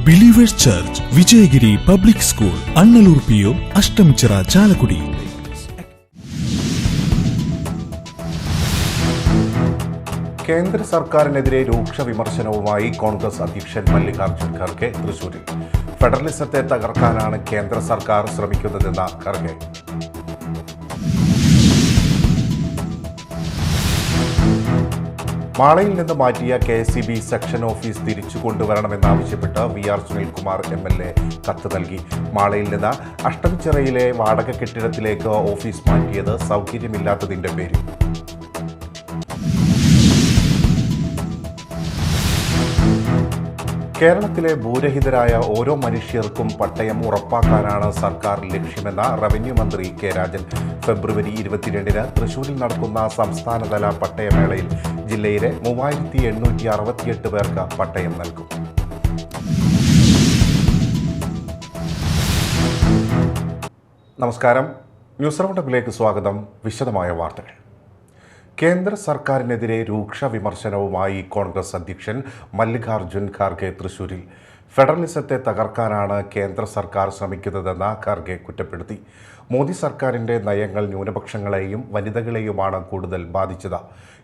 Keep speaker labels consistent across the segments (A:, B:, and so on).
A: Believers Church, Vijayagiri Public School, Annallur PO, Ashtamichira, Chalakudy.
B: കേന്ദ്ര സർക്കാരിനെതിരെ രൂക്ഷ വിമർശനവുമായി കോൺഗ്രസ് അധ്യക്ഷൻ മല്ലികാർജ്ജുൻ ഖർഗെ തൃശൂരിൽ. ഫെഡറലിസത്തെ തകർക്കാനാണ് കേന്ദ്ര സർക്കാർ ശ്രമിക്കുന്നതെന്ന ഖർഗെ. മാളയിൽ നിന്ന് മാറ്റിയ KSEB സെക്ഷൻ ഓഫീസ് തിരിച്ചു കൊണ്ടുവരണമെന്നാവശ്യപ്പെട്ട് VR സുനിൽകുമാർ MLA കത്ത് നൽകി. മാളയിൽ നിന്ന് അഷ്ടമിച്ചിറയിലെ വാടക കെട്ടിടത്തിലേക്ക് ഓഫീസ് മാറ്റിയത് സൗകര്യമില്ലാത്തതിന്റെ പേരിൽ. കേരളത്തിലെ ഭൂരഹിതരായ ഓരോ മനുഷ്യർക്കും പട്ടയം ഉറപ്പാക്കാനാണ് സർക്കാർ ലക്ഷ്യമെന്ന റവന്യൂ മന്ത്രി കെ രാജൻ. ഫെബ്രുവരി 22-ന് തൃശൂരിൽ നടക്കുന്ന സംസ്ഥാനതല പട്ടയമേളയിൽ ജില്ലയിലെ 3868 പേർക്ക് പട്ടയം നൽകും. നമസ്കാരം, ന്യൂസ് റൗണ്ടപ്പിലേക്ക് സ്വാഗതം. വിശദമായ വാർത്തകൾ. കേന്ദ്ര സർക്കാരിനെതിരെ രൂക്ഷ വിമർശനവുമായി കോൺഗ്രസ് അധ്യക്ഷൻ മല്ലികാർജ്ജുൻ ഖാർഗെ തൃശൂരിൽ. ഫെഡറലിസത്തെ തകർക്കാനാണ് കേന്ദ്ര സർക്കാർ ശ്രമിക്കുന്നതെന്ന് ഖാർഗെ കുറ്റപ്പെടുത്തി. മോദി സർക്കാരിൻ്റെ നയങ്ങൾ ന്യൂനപക്ഷങ്ങളെയും വനിതകളെയുമാണ് കൂടുതൽ ബാധിച്ചത്.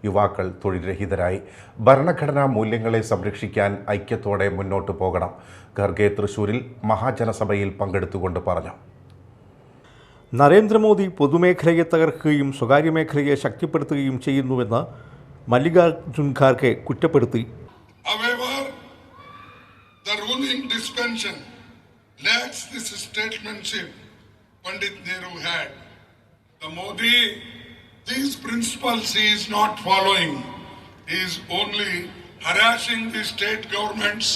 B: യുവാക്കൾ തൊഴിൽരഹിതരായി. ഭരണഘടനാ മൂല്യങ്ങളെ സംരക്ഷിക്കാൻ ഐക്യത്തോടെ മുന്നോട്ടു പോകണം. ഖാർഗെ തൃശൂരിൽ മഹാജനസഭയിൽ പങ്കെടുത്തുകൊണ്ട് പറഞ്ഞു.
C: നരേന്ദ്രമോദി പൊതുമേഖലയെ തകർക്കുകയും സ്വകാര്യ മേഖലയെ ശക്തിപ്പെടുത്തുകയും ചെയ്യുന്നുവെന്ന് മല്ലികാർജ്ജുൻ ഖാർഗെ കുറ്റപ്പെടുത്തി.
D: However, the ruling dispensation lacks this statesmanship Pandit Nehru had. The Modi, these principles he is not following. He is only harassing the state governments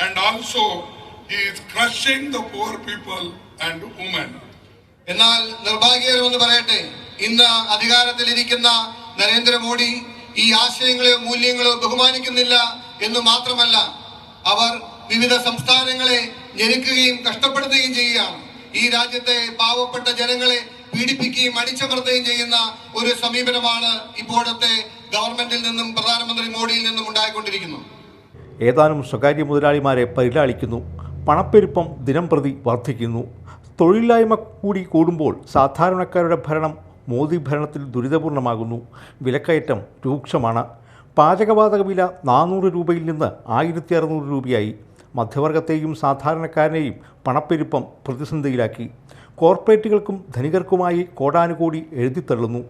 D: and also he is crushing the poor people and women.
E: എന്നാൽ നിർഭാഗ്യകരമെന്ന് പറയട്ടെ, ഇന്ന് അധികാരത്തിലിരിക്കുന്ന നരേന്ദ്രമോദി ഈ ആശയങ്ങളെയോ മൂല്യങ്ങളോ ബഹുമാനിക്കുന്നില്ല എന്ന് മാത്രമല്ല, അവർ വിവിധ സംസ്ഥാനങ്ങളെ ഞെരുക്കുകയും കഷ്ടപ്പെടുത്തുകയും ചെയ്യുകയാണ്. ഈ രാജ്യത്തെ പാവപ്പെട്ട ജനങ്ങളെ പീഡിപ്പിക്കുകയും അടിച്ചമർത്തുകയും ചെയ്യുന്ന ഒരു സമീപനമാണ് ഇപ്പോഴത്തെ ഗവൺമെന്റിൽ നിന്നും പ്രധാനമന്ത്രി മോഡിയിൽ നിന്നും ഉണ്ടായിക്കൊണ്ടിരിക്കുന്നത്.
C: ഏതാനും സ്വകാര്യ മുതലാളിമാരെ പരിലാളിക്കുന്നു. പണപ്പെരുപ്പം ദിനം പ്രതി വർദ്ധിക്കുന്നു. തൊഴിലില്ലായ്മ കൂടി കൂടുമ്പോൾ സാധാരണക്കാരുടെ ഭരണം മോദി ഭരണത്തിൽ ദുരിതപൂർണമാകുന്നു. വിലക്കയറ്റം രൂക്ഷമാണ്. പാചകവാതക വില 400 രൂപയിൽ നിന്ന് 1600 രൂപയായി. മധ്യവർഗത്തെയും സാധാരണക്കാരനെയും പണപ്പെരുപ്പം പ്രതിസന്ധിയിലാക്കി. കോർപ്പറേറ്റുകൾക്കും ധനികർക്കുമായി കോടാനുകോടി എഴുതിത്തള്ളുന്നു.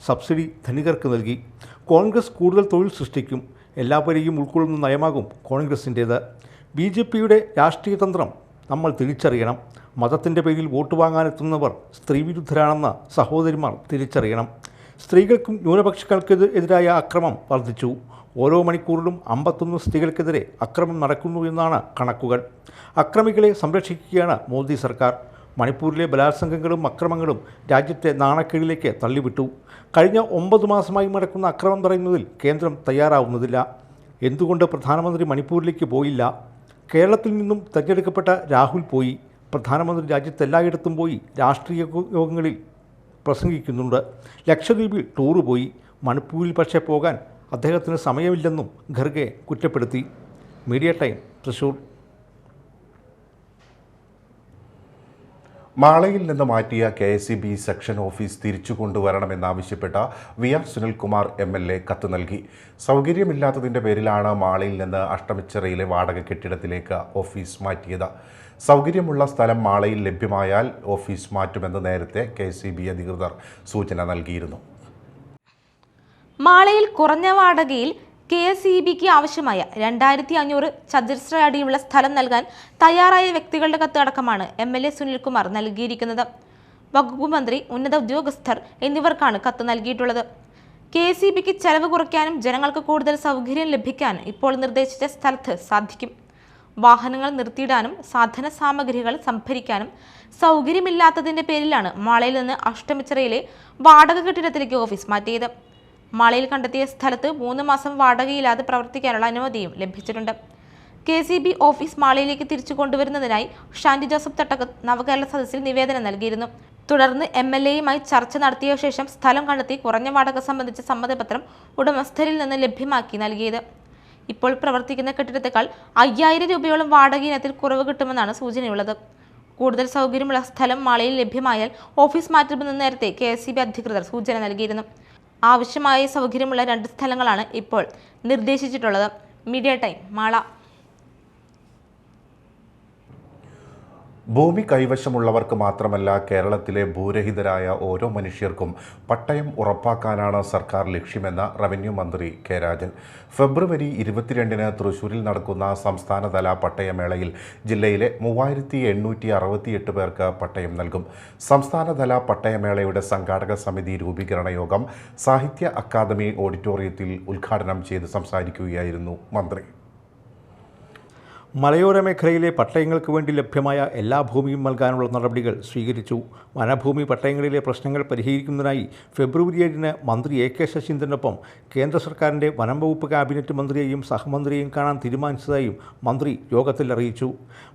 C: സബ്സിഡി ധനികർക്ക് നൽകി. കോൺഗ്രസ് കൂടുതൽ തൊഴിൽ സൃഷ്ടിക്കും. എല്ലാവരെയും ഉൾക്കൊള്ളുന്ന നയമാകും കോൺഗ്രസിൻ്റേത്. BJPയുടെ രാഷ്ട്രീയ തന്ത്രം നമ്മൾ തിരിച്ചറിയണം. മതത്തിൻ്റെ പേരിൽ വോട്ട് വാങ്ങാനെത്തുന്നവർ സ്ത്രീവിരുദ്ധരാണെന്ന് സഹോദരിമാർ തിരിച്ചറിയണം. സ്ത്രീകൾക്കും ന്യൂനപക്ഷങ്ങൾക്കെതിരായ അക്രമം വർദ്ധിച്ചു. ഓരോ മണിക്കൂറിലും 51 സ്ത്രീകൾക്കെതിരെ അക്രമം നടക്കുന്നു എന്നാണ് കണക്കുകൾ. അക്രമികളെ സംരക്ഷിക്കുകയാണ് മോദി സർക്കാർ. മണിപ്പൂരിലെ ബലാത്സംഗങ്ങളും അക്രമങ്ങളും രാജ്യത്തെ നാണക്കേടിലേക്ക് തള്ളിവിട്ടു. കഴിഞ്ഞ 9 മാസമായി നടക്കുന്ന അക്രമം തടയുന്നതിൽ കേന്ദ്രം തയ്യാറാവുന്നതില്ല. എന്തുകൊണ്ട് പ്രധാനമന്ത്രി മണിപ്പൂരിലേക്ക് പോയില്ല? കേരളത്തിൽ നിന്നും തെരഞ്ഞെടുക്കപ്പെട്ട രാഹുൽ പോയി. പ്രധാനമന്ത്രി രാജ്യത്തെല്ലായിടത്തും പോയി രാഷ്ട്രീയ യോഗങ്ങളിൽ പ്രസംഗിക്കുന്നുണ്ട്. ലക്ഷദ്വീപിൽ ടൂറ് പോയി. മണിപ്പൂരിൽ പക്ഷേ പോകാൻ അദ്ദേഹത്തിന് സമയമില്ലെന്നും ഖർഗെ കുറ്റപ്പെടുത്തി. Media time, Thrissur.
B: മാളയിൽ നിന്ന് മാറ്റിയ KSEB സെക്ഷൻ ഓഫീസ് തിരിച്ചു കൊണ്ടുവരണമെന്നാവശ്യപ്പെട്ട VR സുനിൽകുമാർ MLA കത്ത് നൽകി. സൗകര്യമില്ലാത്തതിൻ്റെ പേരിലാണ് മാളയിൽ നിന്ന് അഷ്ടമിച്ചിറയിലെ വാടക കെട്ടിടത്തിലേക്ക് ഓഫീസ് മാറ്റിയത്. സൗകര്യമുള്ള സ്ഥലം മാളയിൽ ലഭ്യമായാൽ ഓഫീസ് മാറ്റുമെന്ന് നേരത്തെ KSEB അധികൃതർ സൂചന നൽകിയിരുന്നു.
F: മാളയിൽ കുറഞ്ഞ വാടകയിൽ KSEBക്ക് ആവശ്യമായ 2500 ചതുരശ്ര അടിയുള്ള സ്ഥലം നൽകാൻ തയ്യാറായ വ്യക്തികളുടെ കത്ത് അടക്കമാണ് MLA സുനിൽകുമാർ നൽകിയിരിക്കുന്നത്. വകുപ്പ് മന്ത്രി, ഉന്നത ഉദ്യോഗസ്ഥർ എന്നിവർക്കാണ് കത്ത് നൽകിയിട്ടുള്ളത്. KSEBക്ക് ചെലവ് കുറയ്ക്കാനും ജനങ്ങൾക്ക് കൂടുതൽ സൗകര്യം ലഭിക്കാനും ഇപ്പോൾ നിർദ്ദേശിച്ച സ്ഥലത്ത് സാധിക്കും. വാഹനങ്ങൾ നിർത്തിയിടാനും സാധന സാമഗ്രികൾ സംഭരിക്കാനും സൗകര്യമില്ലാത്തതിൻ്റെ പേരിലാണ് മാളയിൽ നിന്ന് അഷ്ടമിച്ചിറയിലെ വാടക കെട്ടിടത്തിലേക്ക് ഓഫീസ് മാറ്റിയത്. മാളയിൽ കണ്ടെത്തിയ സ്ഥലത്ത് 3 മാസം വാടകയില്ലാതെ പ്രവർത്തിക്കാനുള്ള അനുമതിയും ലഭിച്ചിട്ടുണ്ട്. KSEB ഓഫീസ് മാളയിലേക്ക് തിരിച്ചു കൊണ്ടുവരുന്നതിനായി ഷാൻഡി ജോസഫ് തട്ടകത്ത് നവകേരള സദസ്സിൽ നിവേദനം നൽകിയിരുന്നു. തുടർന്ന് MLAയുമായി ചർച്ച നടത്തിയ ശേഷം സ്ഥലം കണ്ടെത്തി കുറഞ്ഞ വാടക സംബന്ധിച്ച സമ്മതപത്രം ഉടമസ്ഥരിൽ നിന്ന് ലഭ്യമാക്കി നൽകിയത്. ഇപ്പോൾ പ്രവർത്തിക്കുന്ന കെട്ടിടത്തേക്കാൾ 5000 രൂപയോളം വാടക ഇനത്തിൽ കുറവ് കിട്ടുമെന്നാണ് സൂചനയുള്ളത്. കൂടുതൽ സൗകര്യമുള്ള സ്ഥലം മാളയിൽ ലഭ്യമായാൽ ഓഫീസ് മാറ്റുമെന്ന് നേരത്തെ KSEB അധികൃതർ സൂചന നൽകിയിരുന്നു. ആവശ്യമായ സൗകര്യമുള്ള 2 സ്ഥലങ്ങളാണ് ഇപ്പോൾ നിർദ്ദേശിച്ചിട്ടുള്ളത്. Media time, Mala.
B: ഭൂമി കൈവശമുള്ളവർക്ക് മാത്രമല്ല കേരളത്തിലെ ഭൂരഹിതരായ ഓരോ മനുഷ്യർക്കും പട്ടയം ഉറപ്പാക്കാനാണ് സർക്കാർ ലക്ഷ്യമെന്ന റവന്യൂ മന്ത്രി കെ രാജൻ. ഫെബ്രുവരി 22-ന് തൃശൂരിൽ നടക്കുന്ന സംസ്ഥാനതല പട്ടയമേളയിൽ ജില്ലയിലെ 3868 പേർക്ക് പട്ടയം നൽകും. സംസ്ഥാനതല പട്ടയമേളയുടെ സംഘാടക സമിതി രൂപീകരണ യോഗം സാഹിത്യ അക്കാദമി ഓഡിറ്റോറിയത്തിൽ ഉദ്ഘാടനം ചെയ്ത് സംസാരിക്കുകയായിരുന്നു മന്ത്രി.
C: മലയോര മേഖലയിലെ പട്ടയങ്ങൾക്ക് വേണ്ടി ലഭ്യമായ എല്ലാ ഭൂമിയും നൽകാനുള്ള നടപടികൾ സ്വീകരിച്ചു. വനഭൂമി പട്ടയങ്ങളിലെ പ്രശ്നങ്ങൾ പരിഹരിക്കുന്നതിനായി ഫെബ്രുവരി 7-ന് മന്ത്രി AK ശശീന്ദ്രനൊപ്പം കേന്ദ്ര സർക്കാരിൻ്റെ വനം വകുപ്പ് ക്യാബിനറ്റ് മന്ത്രിയെയും സഹമന്ത്രിയെയും കാണാൻ തീരുമാനിച്ചതായും മന്ത്രി യോഗത്തിൽ അറിയിച്ചു.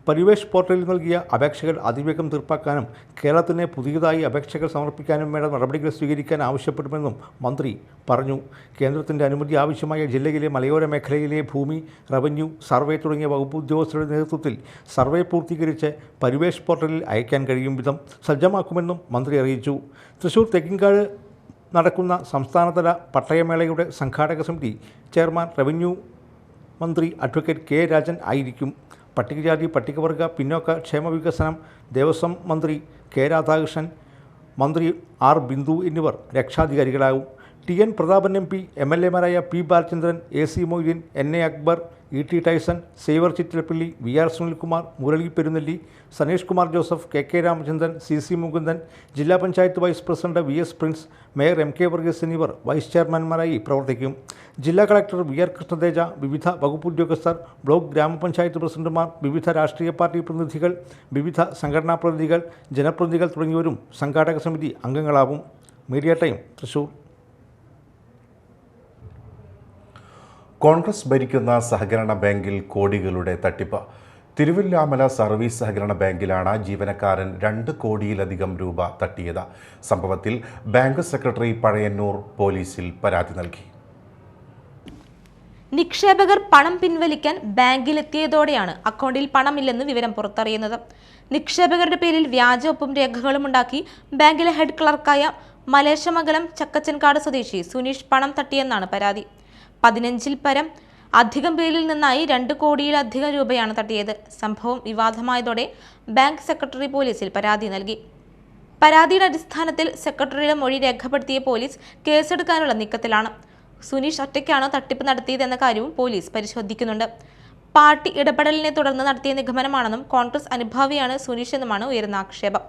C: പരിവേഷ് പോർട്ടലിൽ നൽകിയ അപേക്ഷകൾ അതിവേഗം തീർപ്പാക്കാനും കേരളത്തിന് പുതിയതായി അപേക്ഷകൾ സമർപ്പിക്കാനും വേണ്ട നടപടികൾ സ്വീകരിക്കാൻ ആവശ്യപ്പെടുമെന്നും മന്ത്രി പറഞ്ഞു. കേന്ദ്രത്തിൻ്റെ അനുമതി ആവശ്യമായ ജില്ലയിലെ മലയോര മേഖലയിലെ ഭൂമി, റവന്യൂ, സർവേ തുടങ്ങിയ വകുപ്പ് ഉദ്യോഗസ്ഥരുടെ നേതൃത്വത്തിൽ സർവേ പൂർത്തീകരിച്ച് പരിവേഷ് പോർട്ടലിൽ അയക്കാൻ കഴിയും വിധം സജ്ജമാക്കുമെന്നും മന്ത്രി അറിയിച്ചു. തൃശൂർ തെക്കിൻകാട് നടക്കുന്ന സംസ്ഥാനതല പട്ടയമേളയുടെ സംഘാടക സമിതി ചെയർമാൻ റവന്യൂ മന്ത്രി അഡ്വക്കേറ്റ് കെ രാജൻ ആയിരിക്കും. പട്ടികജാതി പട്ടികവർഗ പിന്നോക്ക ക്ഷേമ വികസനം ദേവസ്വം മന്ത്രി കെ രാധാകൃഷ്ണൻ, മന്ത്രി ആർ ബിന്ദു എന്നിവർ രക്ഷാധികാരികളാകും. TN പ്രതാപൻ MP, MLA മാരായ P Balachandran, AC Moideen, NA Akbar, ET Tyson, Xavier Chittilappilly, VR Sunilkumar, Murali Perunnelli, Saneesh Kumar Joseph, KK Ramachandran, CC Mukundan, ജില്ലാ panchayat vice president VS Prince, mayor MK Varghese എന്നിവർ വൈസ് ചെയർമാൻമാരായി പ്രവർത്തിക്കും. ജില്ലാ കളക്ടർ VR കൃഷ്ണതേജ, വിവിധ വകുപ്പ് ഉദ്യോഗസ്ഥർ, ബ്ലോക്ക് ഗ്രാമപഞ്ചായത്ത് പ്രസിഡന്റുമാർ, വിവിധ രാഷ്ട്രീയ പാർട്ടി പ്രതിനിധികൾ, വിവിധ സംഘടനാ പ്രതിനിധികൾ, ജനപ്രതിനിധികൾ തുടങ്ങിയവരും സംഘാടക സമിതി അംഗങ്ങളാവും. Media time, Thrissur.
B: കോൺഗ്രസ് ഭരിക്കുന്ന സഹകരണ ബാങ്കിൽ കോടികളുടെ തട്ടിപ്പ്. തിരുവല്ലാമല സർവീസ് സഹകരണ ബാങ്കിലാണ് ജീവനക്കാരൻ 2 കോടിയിലധികം രൂപ തട്ടിയത്. സംഭവത്തിൽ ബാങ്ക് സെക്രട്ടറി പഴയന്നൂർ പോലീസിൽ പരാതി നൽകി.
F: നിക്ഷേപകർ പണം പിൻവലിക്കാൻ ബാങ്കിലെത്തിയതോടെയാണ് അക്കൗണ്ടിൽ പണമില്ലെന്ന് വിവരം പുറത്തറിയുന്നത്. നിക്ഷേപകരുടെ പേരിൽ വ്യാജ ഒപ്പും രേഖകളും ഉണ്ടാക്കി ബാങ്കിലെ ഹെഡ് ക്ലർക്കായ മലേശമംഗലം ചക്കച്ചൻകാട് സ്വദേശി സുനീഷ് പണം തട്ടിയെന്നാണ് പരാതി. 15-ൽ പരം അധികം പേരിൽ നിന്നായി 2 കോടിയിലധികം രൂപയാണ് തട്ടിയത്. സംഭവം വിവാദമായതോടെ ബാങ്ക് സെക്രട്ടറി പോലീസിൽ പരാതി നൽകി. പരാതിയുടെ അടിസ്ഥാനത്തിൽ സെക്രട്ടറിയുടെ മൊഴി രേഖപ്പെടുത്തിയ പോലീസ് കേസെടുക്കാനുള്ള നീക്കത്തിലാണ്. സുനീഷ് ഒറ്റയ്ക്കാണോ തട്ടിപ്പ് നടത്തിയതെന്ന കാര്യവും പോലീസ് പരിശോധിക്കുന്നുണ്ട്. പാർട്ടി ഇടപെടലിനെ തുടർന്ന് നടത്തിയ നിഗമനമാണെന്നും കോൺഗ്രസ് അനുഭാവിയാണ് സുനീഷ് എന്നുമാണ് ഉയർന്ന ആക്ഷേപം.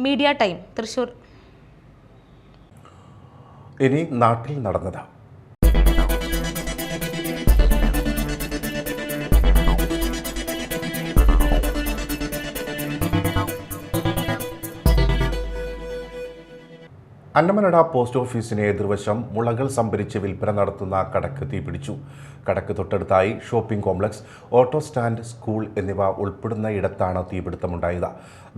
F: Media time, Thrissur.
B: ഇനി നാട്ടിൽ നടന്നത്. അന്നമനട പോസ്റ്റ് ഓഫീസിന് എതിർവശം മുളകൾ സംഭരിച്ച് വിൽപ്പന നടത്തുന്ന കടക്ക് തീപിടിച്ചു. കടക്ക് തൊട്ടടുത്തായി shopping complex, auto stand, school എന്നിവ ഉൾപ്പെടുന്ന ഇടത്താണ് തീപിടുത്തമുണ്ടായത്.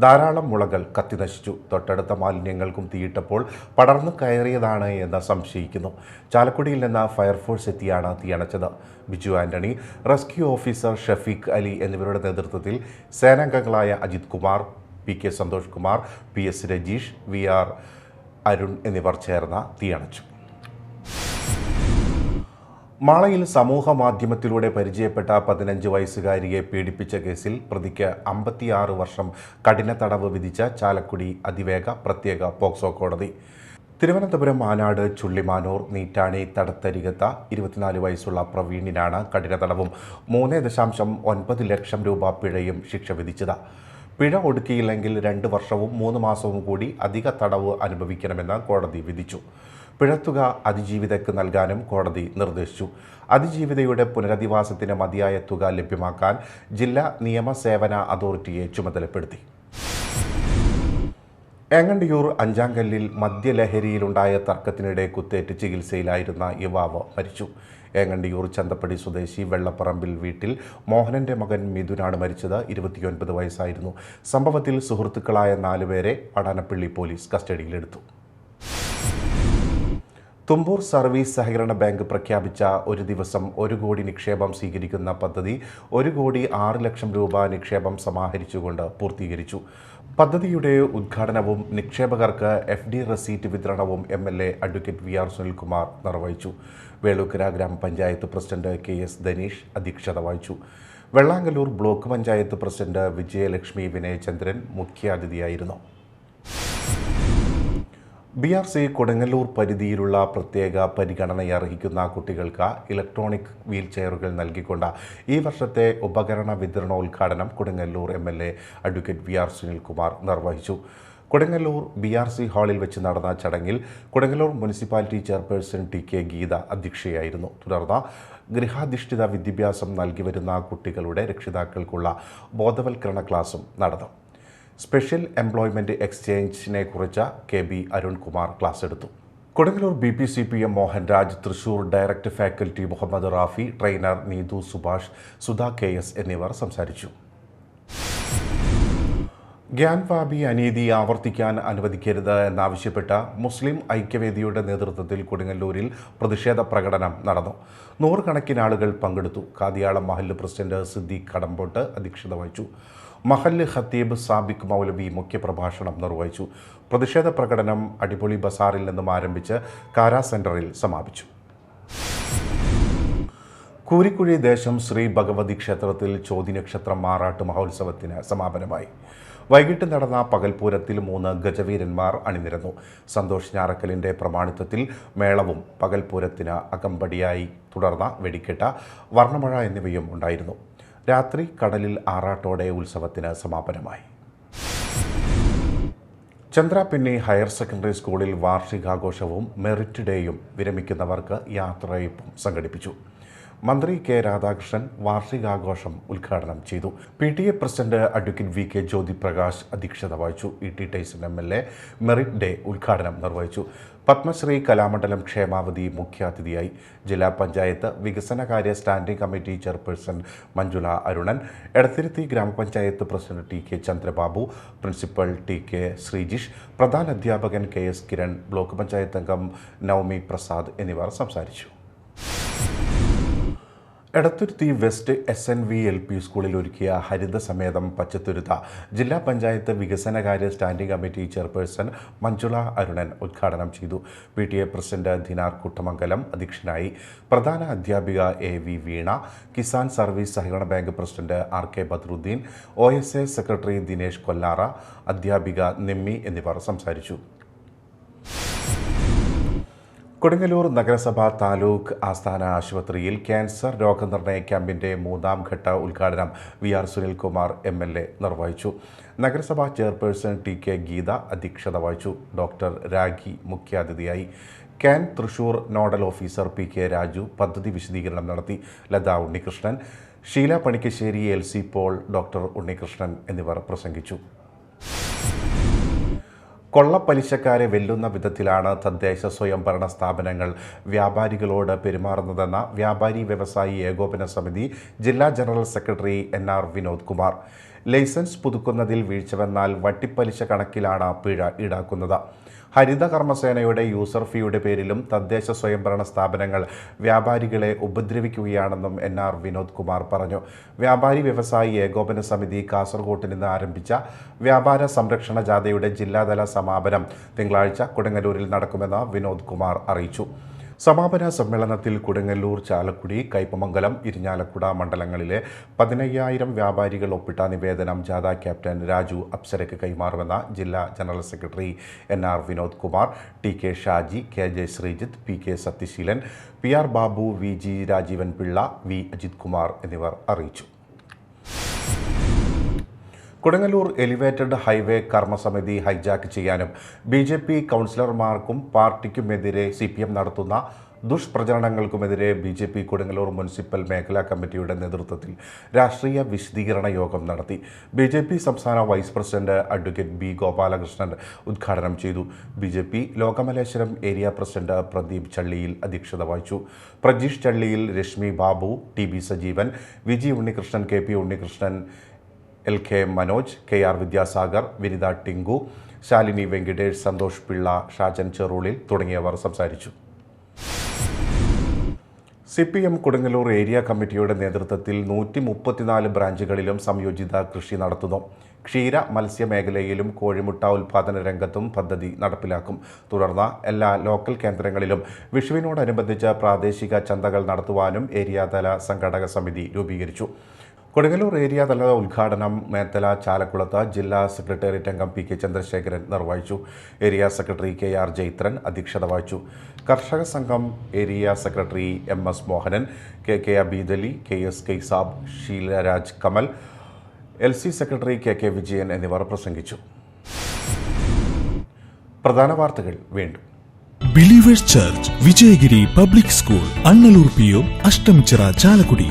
B: ധാരാളം മുളകൾ കത്തിനശിച്ചു. തൊട്ടടുത്ത മാലിന്യങ്ങൾക്കും തീയിട്ടപ്പോൾ പടർന്നു കയറിയതാണ് എന്ന് സംശയിക്കുന്നു. ചാലക്കുടിയിൽ നിന്ന് ഫയർഫോഴ്സ് എത്തിയാണ് തീയണച്ചത്. ബിജു ആന്റണി, റെസ്ക്യൂ ഓഫീസർ ഷഫീഖ് അലി എന്നിവരുടെ നേതൃത്വത്തിൽ സേനാംഗങ്ങളായ Ajith Kumar, PK Santhosh Kumar, PS Rajeesh, VR Arun എന്നിവർ ചേർന്ന് തീയണച്ചു. മാളയിൽ സമൂഹ മാധ്യമത്തിലൂടെ പരിചയപ്പെട്ട 15 വയസ്സുകാരിയെ പീഡിപ്പിച്ച കേസിൽ പ്രതിക്ക് 56 വർഷം കഠിന തടവ് വിധിച്ച ചാലക്കുടി അതിവേഗ പ്രത്യേക പോക്സോ കോടതി. തിരുവനന്തപുരം ആനാട് ചുള്ളിമാനൂർ നീറ്റാണി തടത്തരികത്ത 24 വയസ്സുള്ള പ്രവീണിനാണ് കഠിന തടവും 3.9 ലക്ഷം രൂപ പിഴയും ശിക്ഷ വിധിച്ചത്. പിഴ ഒടുക്കിയില്ലെങ്കിൽ 2 വർഷവും 3 മാസവും കൂടി അധിക തടവ് അനുഭവിക്കണമെന്ന് കോടതി വിധിച്ചു. പിഴത്തുക അതിജീവിതയ്ക്ക് നൽകാനും കോടതി നിർദ്ദേശിച്ചു. അതിജീവിതയുടെ പുനരധിവാസത്തിന് മതിയായ തുക ലഭ്യമാക്കാൻ ജില്ലാ നിയമസേവന അതോറിറ്റിയെ ചുമതലപ്പെടുത്തി. ഏങ്ങണ്ടിയൂർ അഞ്ചാങ്കല്ലിൽ മദ്യലഹരിയിലുണ്ടായ തർക്കത്തിനിടെ കുത്തേറ്റ് ചികിത്സയിലായിരുന്ന യുവാവ് മരിച്ചു. ഏങ്ങണ്ടിയൂർ ചന്തപ്പടി സ്വദേശി വെള്ളപ്പറമ്പിൽ വീട്ടിൽ മോഹനന്റെ മകൻ മിഥുനാണ് മരിച്ചത്. 29 വയസ്സായിരുന്നു. സംഭവത്തിൽ സുഹൃത്തുക്കളായ 4 പേരെ പടാനപ്പള്ളി പോലീസ് കസ്റ്റഡിയിലെടുത്തു. തുമ്പൂർ സർവീസ് സഹകരണ ബാങ്ക് പ്രഖ്യാപിച്ച ഒരു ദിവസം 1 കോടി നിക്ഷേപം സ്വീകരിക്കുന്ന പദ്ധതി 1 കോടി 6 ലക്ഷം രൂപ നിക്ഷേപം സമാഹരിച്ചുകൊണ്ട് പൂർത്തീകരിച്ചു. പദ്ധതിയുടെ ഉദ്ഘാടനവും നിക്ഷേപകർക്ക് FD റെസീറ്റ് വിതരണവും MLA അഡ്വക്കേറ്റ് VR സുനിൽകുമാർ നിർവഹിച്ചു. വേളൂക്കര ഗ്രാമപഞ്ചായത്ത് പ്രസിഡന്റ് KS ധനീഷ് അധ്യക്ഷത വഹിച്ചു. വെള്ളാങ്കല്ലൂർ ബ്ലോക്ക് പഞ്ചായത്ത് പ്രസിഡന്റ് വിജയലക്ഷ്മി വിനയചന്ദ്രൻ മുഖ്യാതിഥിയായിരുന്നു. BRC കൊടുങ്ങല്ലൂർ പരിധിയിലുള്ള പ്രത്യേക പരിഗണനയർഹിക്കുന്ന കുട്ടികൾക്ക് ഇലക്ട്രോണിക് വീൽചെയറുകൾ നൽകിക്കൊണ്ട് ഈ വർഷത്തെ ഉപകരണ വിതരണോദ്ഘാടനം Kodungallur MLA advocate VR Sunilkumar നിർവഹിച്ചു. കൊടുങ്ങല്ലൂർ BRC ഹാളിൽ വെച്ച് നടന്ന ചടങ്ങിൽ Kodungallur municipality chairperson TK Geetha അധ്യക്ഷയായിരുന്നു. തുടർന്ന് ഗൃഹാധിഷ്ഠിത വിദ്യാഭ്യാസം നൽകിവരുന്ന കുട്ടികളുടെ രക്ഷിതാക്കൾക്കുള്ള ബോധവൽക്കരണ ക്ലാസും നടന്നു. സ്പെഷ്യൽ എംപ്ലോയ്മെൻറ്റ് എക്സ്ചേഞ്ചിനെ കുറിച്ച് KB അരുൺകുമാർ ക്ലാസ് എടുത്തു. Kodungallur BPCPM Mohanraj, Thrissur direct faculty Muhammad Rafi, trainer Neethu Subhash, Sudha KS എന്നിവർ സംസാരിച്ചു. ഗ്യാൻവാബി അനീതി ആവർത്തിക്കാൻ അനുവദിക്കരുത് എന്നാവശ്യപ്പെട്ട മുസ്ലിം ഐക്യവേദിയുടെ നേതൃത്വത്തിൽ കൊടുങ്ങല്ലൂരിൽ പ്രതിഷേധ പ്രകടനം നടന്നു. 100 കണക്കിന് ആളുകൾ പങ്കെടുത്തു. കാതിയാളം മഹല്ല് പ്രസിഡന്റ് സിദ്ദീഖ് കടമ്പോട്ട് അധ്യക്ഷത വഹിച്ചു. മഹല്ല് ഖത്തീബ് സാബിക് മൗലവി മുഖ്യപ്രഭാഷണം നിർവഹിച്ചു. പ്രതിഷേധ പ്രകടനം അടിപൊളി ബസാറിൽ നിന്നും ആരംഭിച്ച് കാര സെന്ററിൽ സമാപിച്ചു. കൂരിക്കുഴി ദേശം ശ്രീ ഭഗവതി ക്ഷേത്രത്തിൽ ചോതിനക്ഷത്രം മാറാട്ട് മഹോത്സവത്തിന് സമാപനമായി. വൈകിട്ട് നടന്ന പകൽപൂരത്തിൽ 3 ഗജവീരന്മാർ അണിനിരന്നു. സന്തോഷ് ഞാറക്കലിൻ്റെ പ്രമാണിത്വത്തിൽ മേളവും പകൽപൂരത്തിന് അകമ്പടിയായി. തുടർന്ന് വെടിക്കെട്ട്, വർണ്ണമഴ എന്നിവയും ഉണ്ടായിരുന്നു. രാത്രി കടലിൽ ആറാട്ടോടെ ഉത്സവത്തിന് സമാപനമായി. ചന്ദ്രാപിന്നി ഹയർ സെക്കൻഡറി സ്കൂളിൽ വാർഷികാഘോഷവും മെറിറ്റ് ഡേയും വിരമിക്കുന്നവർക്ക് യാത്രയയപ്പും സംഘടിപ്പിച്ചു. മന്ത്രി K രാധാകൃഷ്ണൻ വാർഷികാഘോഷം ഉദ്ഘാടനം ചെയ്തു. PTA president advocate VK Jyothiprakash അധ്യക്ഷത വഹിച്ചു. ET Tyson MLA merit day ഉദ്ഘാടനം നിർവഹിച്ചു. പത്മശ്രീ കലാമണ്ഡലം ക്ഷേമാവതി മുഖ്യാതിഥിയായി. ജില്ലാ പഞ്ചായത്ത് വികസനകാര്യ standing committee chairperson Manjula Arunan, Edathiruthi ഗ്രാമപഞ്ചായത്ത് president TK Chandrababu, principal TK Sreejish, പ്രധാന അധ്യാപകൻ KS കിരൺ, ബ്ലോക്ക് പഞ്ചായത്ത് അംഗം നവമി പ്രസാദ് എന്നിവർ സംസാരിച്ചു. എടത്തുരുത്തി വെസ്റ്റ് SNV LP സ്കൂളിൽ ഒരുക്കിയ ഹരിത സമേതം പച്ചത്തുരുത്ത ജില്ലാ പഞ്ചായത്ത് വികസനകാര്യ standing committee chairperson Manjula Arunan ഉദ്ഘാടനം ചെയ്തു. PTA പ്രസിഡന്റ് ദിനാർ കുട്ടമംഗലം അധ്യക്ഷനായി. പ്രധാന അധ്യാപിക AV വീണ, കിസാൻ സർവീസ് സഹകരണ bank president RK Badruddin, OSA secretary Dinesh Kollara, അധ്യാപിക നിമ്മി എന്നിവർ സംസാരിച്ചു. കൊടുങ്ങല്ലൂർ നഗരസഭ താലൂക്ക് ആസ്ഥാന ആശുപത്രിയിൽ ക്യാൻസർ രോഗനിർണയ ക്യാമ്പിൻ്റെ 3ാം ഘട്ട ഉദ്ഘാടനം VR സുനിൽകുമാർ MLA നിർവഹിച്ചു. നഗരസഭാ ചെയർപേഴ്സൺ TK ഗീത അധ്യക്ഷത വഹിച്ചു. ഡോക്ടർ രാഖി മുഖ്യാതിഥിയായി. Can Thrissur nodal officer PK Raju പദ്ധതി വിശദീകരണം നടത്തി. Latha Unnikrishnan, Sheela Panikkassery, LC Paul, doctor Unnikrishnan എന്നിവർ പ്രസംഗിച്ചു. കൊള്ളപ്പലിശക്കാരെ വെല്ലുന്ന വിധത്തിലാണ് തദ്ദേശ സ്വയംഭരണ സ്ഥാപനങ്ങൾ വ്യാപാരികളോട് പെരുമാറുന്നതെന്ന വ്യാപാരി വ്യവസായി ഏകോപന സമിതി ജില്ലാ general secretary NR Vinod Kumar. Licence പുതുക്കുന്നതിൽ വീഴ്ച വന്നാൽ വട്ടിപ്പലിശ കണക്കിലാണ് പിഴ ഈടാക്കുന്നത്. ഹരിത കർമ്മസേനയുടെ യൂസർ ഫീയുടെ പേരിലും തദ്ദേശ സ്വയംഭരണ സ്ഥാപനങ്ങൾ വ്യാപാരികളെ ഉപദ്രവിക്കുകയാണെന്നും NR വിനോദ് കുമാർ പറഞ്ഞു. വ്യാപാരി വ്യവസായി ഏകോപന സമിതി കാസർകോട്ട് നിന്ന് ആരംഭിച്ച വ്യാപാര സംരക്ഷണ ജാഥയുടെ ജില്ലാതല സമാപനം തിങ്കളാഴ്ച കൊടുങ്ങല്ലൂരിൽ നടക്കുമെന്ന് വിനോദ് കുമാർ അറിയിച്ചു. സമാപന സമ്മേളനത്തിൽ കൊടുങ്ങല്ലൂർ, ചാലക്കുടി, കയ്പമംഗലം, ഇരിഞ്ഞാലക്കുട മണ്ഡലങ്ങളിലെ 15,000 വ്യാപാരികൾ ഒപ്പിട്ട നിവേദനം ജാഥ ക്യാപ്റ്റൻ രാജു അപ്സരയ്ക്ക് കൈമാറുമെന്ന് ജില്ലാ general secretary NR Vinod Kumar, TK Shaji, KJ Sreejith, PK Sathyaseelan, PR Babu, VG Rajeevan Pillai, V Ajith Kumar എന്നിവർ അറിയിച്ചു. കൊടുങ്ങല്ലൂർ എലിവേറ്റഡ് ഹൈവേ കർമ്മസമിതി ഹൈജാക്ക് ചെയ്യാനും BJP കൗൺസിലർമാർക്കും പാർട്ടിക്കുമെതിരെ CPM നടത്തുന്ന ദുഷ്പ്രചരണങ്ങൾക്കുമെതിരെ BJP കൊടുങ്ങല്ലൂർ മുനിസിപ്പൽ മേഖലാ കമ്മിറ്റിയുടെ നേതൃത്വത്തിൽ രാഷ്ട്രീയ വിശദീകരണ യോഗം നടത്തി. BJP സംസ്ഥാന vice president advocate B Gopalakrishnan ഉദ്ഘാടനം ചെയ്തു. BJP Lokamaleswaram area president Pradeep Challiyil അധ്യക്ഷത വഹിച്ചു. Prajeesh ചള്ളിയിൽ, Rashmi Babu, TB Sajeevan, VG Unnikrishnan, KP Unnikrishnan, LK Manoj, KR Vidyasagar, Vinitha Tinku, Shalini Venkatesh, Santhosh Pillai, Shajan ചെറുളിൽ തുടങ്ങിയവർ സംസാരിച്ചു. CPM കൊടുങ്ങല്ലൂർ ഏരിയ കമ്മിറ്റിയുടെ നേതൃത്വത്തിൽ 134 ബ്രാഞ്ചുകളിലും സംയോജിത കൃഷി നടത്തുന്നു. ക്ഷീര മത്സ്യ മേഖലയിലും കോഴിമുട്ട ഉൽപാദന രംഗത്തും പദ്ധതി നടപ്പിലാക്കും. തുടർന്ന് എല്ലാ ലോക്കൽ കേന്ദ്രങ്ങളിലും വിഷുവിനോടനുബന്ധിച്ച് പ്രാദേശിക ചന്തകൾ നടത്തുവാനും ഏരിയാതല സംഘാടക സമിതി രൂപീകരിച്ചു. കൊടുങ്ങല്ലൂർ ഏരിയാതല ഉദ്ഘാടനം മേത്തല ചാലക്കുളത്ത് ജില്ലാ സെക്രട്ടേറിയറ്റ് അംഗം PK ചന്ദ്രശേഖരൻ നിർവഹിച്ചു. ഏരിയ സെക്രട്ടറി KR ജൈത്രൻ അധ്യക്ഷത വഹിച്ചു. കർഷക സംഘം area secretary MS Mohanan, KK Abeedali, KS Kaisab, Sheelaraj Kamal, LC secretary KK Vijayan എന്നിവർ പ്രസംഗിച്ചു. പ്രധാന വാർത്തകൾ വീണ്ടും.
A: Believers Church, Vijayagiri Public School, Annallur PO, Ashtamichira, Chalakudy.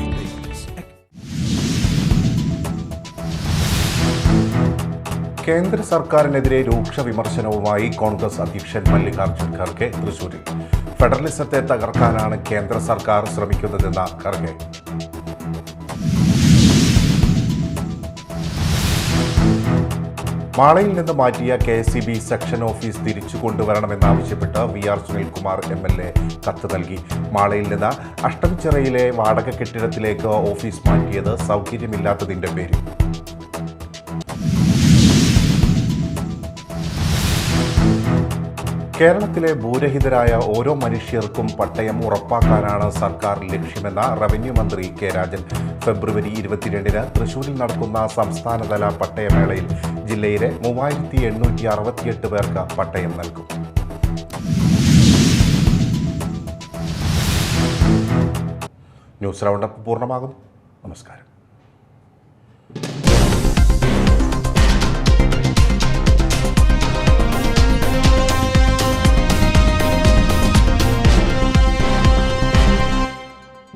B: കേന്ദ്ര സർക്കാരിനെതിരെ രൂക്ഷ വിമർശനവുമായി കോൺഗ്രസ് അധ്യക്ഷൻ മല്ലികാർജ്ജുൻ ഖർഗെ തൃശൂരിൽ. ഫെഡറലിസത്തെ തകർക്കാനാണ് കേന്ദ്ര സർക്കാർ ശ്രമിക്കുന്നതെന്ന ഖർഗെ. മാളയിൽ നിന്ന് മാറ്റിയ KSEB സെക്ഷൻ ഓഫീസ് തിരിച്ചു കൊണ്ടുവരണമെന്നാവശ്യപ്പെട്ട് VR സുനിൽകുമാർ MLA കത്ത് നൽകി. മാളയിൽ നിന്ന് അഷ്ടമിച്ചിറയിലെ വാടക കെട്ടിടത്തിലേക്ക് ഓഫീസ് മാറ്റിയത് സൗകര്യമില്ലാത്തതിന്റെ പേരിൽ. കേരളത്തിലെ ഭൂരഹിതരായ ഓരോ മനുഷ്യർക്കും പട്ടയം ഉറപ്പാക്കാനാണ് സർക്കാർ ലക്ഷ്യമെന്ന റവന്യൂ മന്ത്രി K രാജൻ. ഫെബ്രുവരി 22-ന് തൃശൂരിൽ നടക്കുന്ന സംസ്ഥാനതല പട്ടയമേളയിൽ ജില്ലയിലെ 3868 പേർക്ക് പട്ടയം നൽകും. ന്യൂസ് റൗണ്ടപ്പ് പൂർണ്ണമാകുന്നു. നമസ്കാരം.